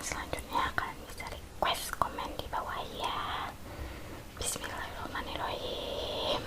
selanjutnya kalian bisa request komen di bawah ya. Bismillahirrahmanirrahim.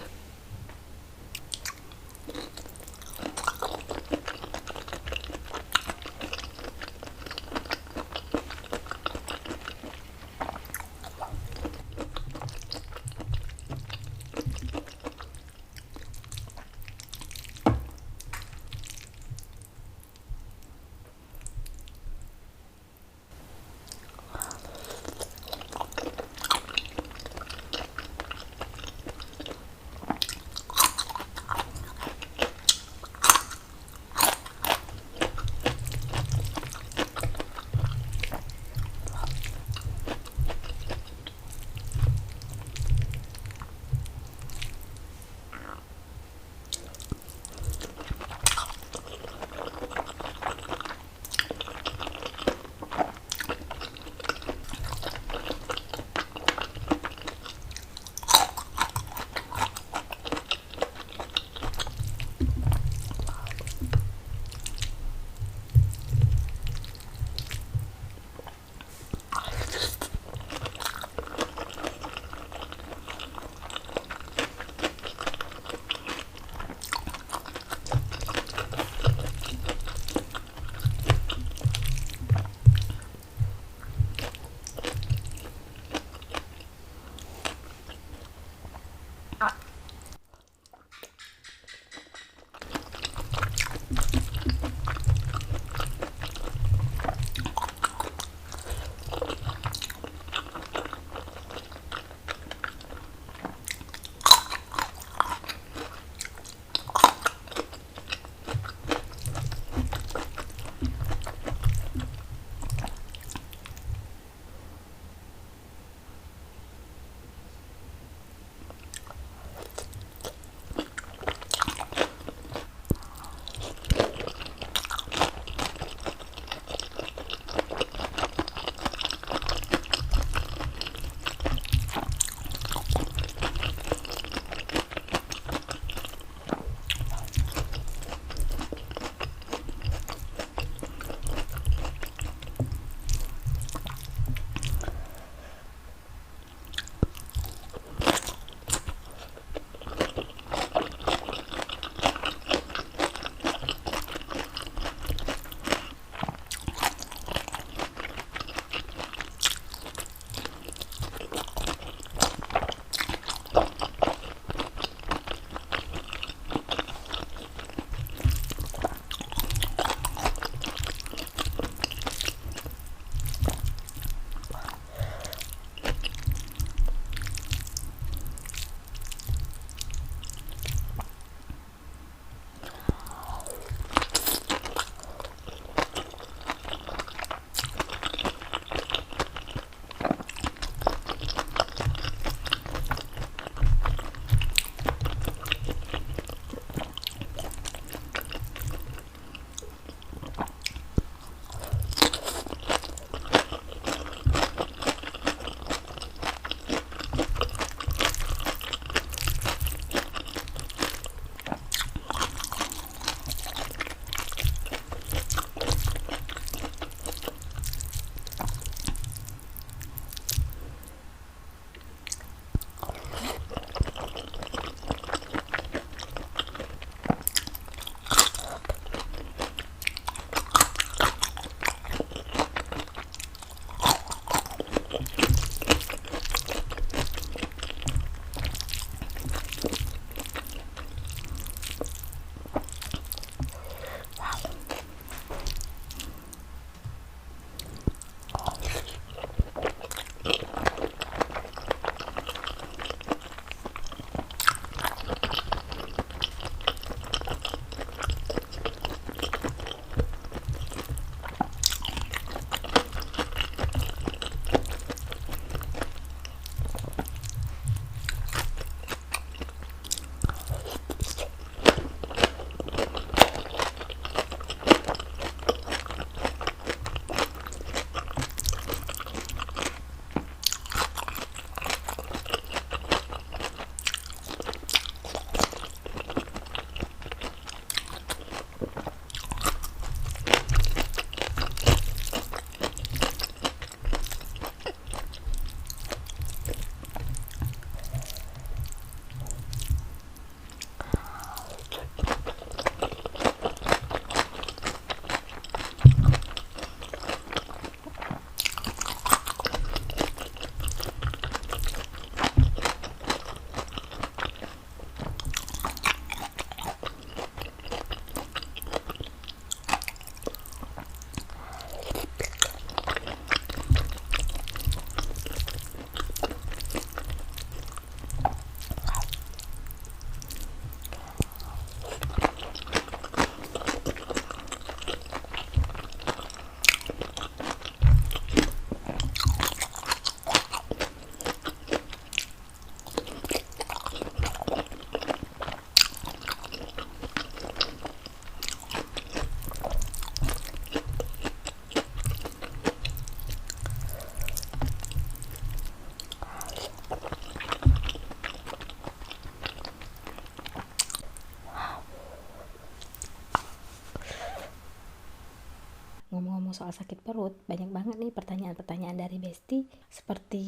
ngomong soal sakit perut, banyak banget nih pertanyaan-pertanyaan dari Besti seperti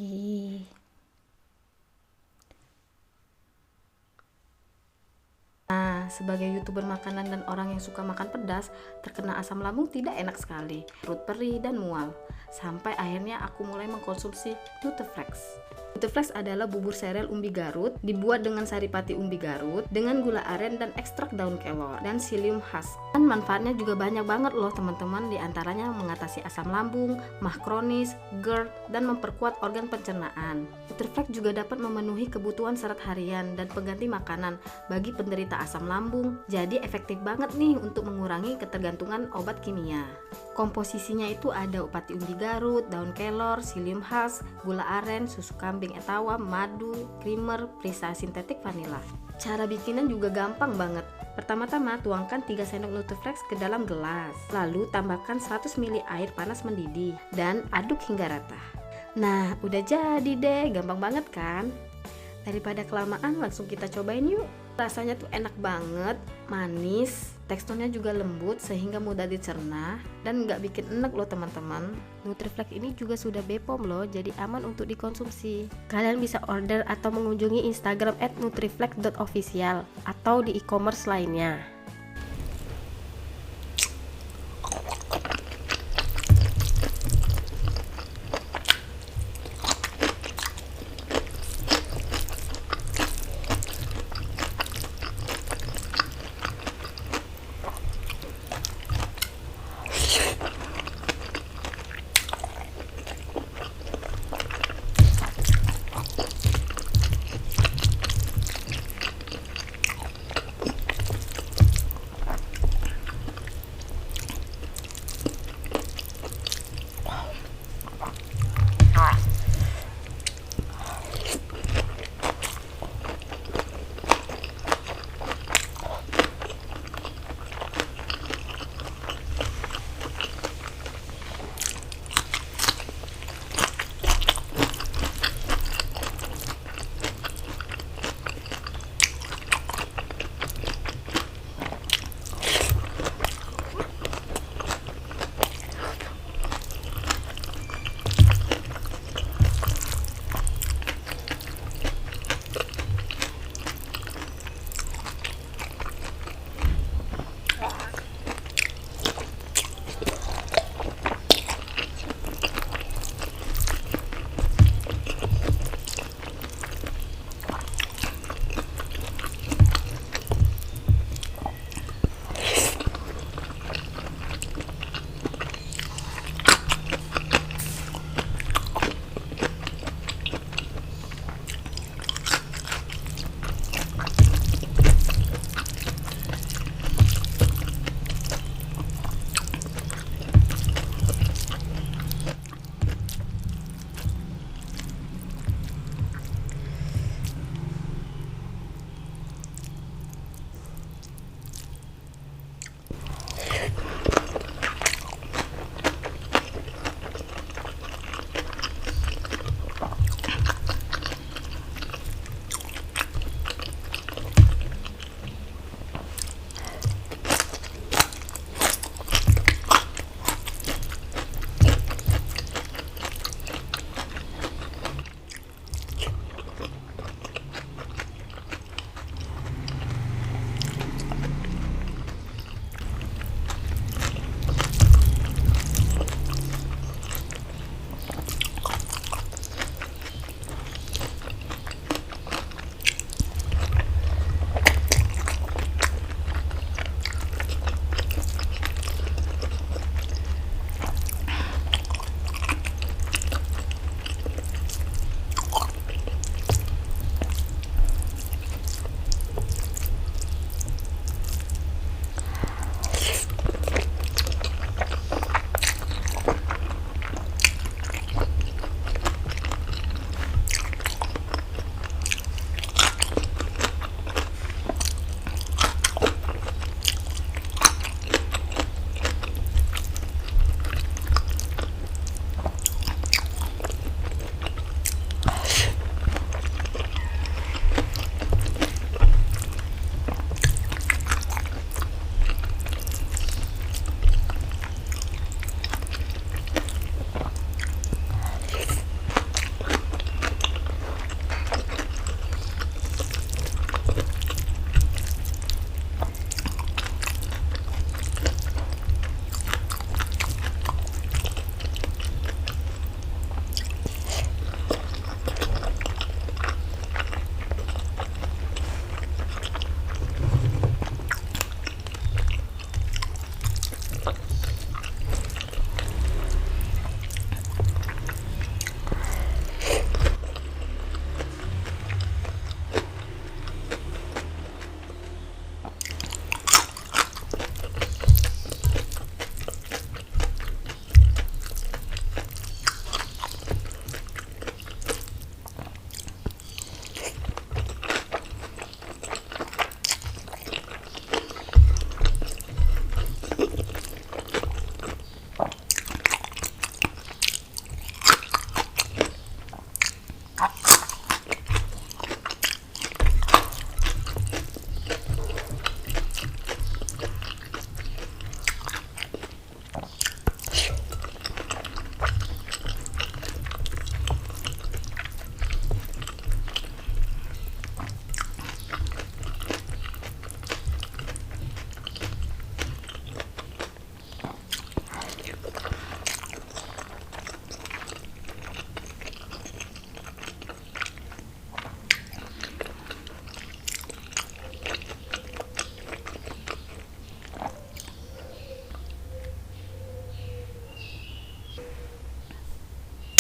sebagai YouTuber makanan dan orang yang suka makan pedas, terkena asam lambung tidak enak sekali, perut perih dan mual. Sampai akhirnya aku mulai mengkonsumsi Nutriflex. Nutriflex adalah bubur sereal umbi Garut, dibuat dengan saripati umbi Garut, dengan gula aren dan ekstrak daun kelor, dan psyllium husk. Dan manfaatnya juga banyak banget loh teman-teman, diantaranya mengatasi asam lambung, mah kronis, GERD, dan memperkuat organ pencernaan. Nutriflex juga dapat memenuhi kebutuhan serat harian dan pengganti makanan bagi penderita asam lambung, jadi efektif banget nih untuk mengurangi ketergantungan obat kimia. Komposisinya itu ada upati umbi Garut, daun kelor, psyllium husk, gula aren, susu kambing etawa, madu, creamer, perisa sintetik vanila. Cara bikinan juga gampang banget. Pertama-tama tuangkan 3 sendok Nutriflex ke dalam gelas, lalu tambahkan 100 ml air panas mendidih dan aduk hingga rata. Nah, udah jadi deh, gampang banget kan? Daripada kelamaan, langsung kita cobain yuk. Rasanya tuh enak banget, manis, teksturnya juga lembut sehingga mudah dicerna dan nggak bikin enek loh teman-teman. Nutriflex ini juga sudah BPOM loh, jadi aman untuk dikonsumsi. Kalian bisa order atau mengunjungi Instagram @nutriflex.official atau di e-commerce lainnya.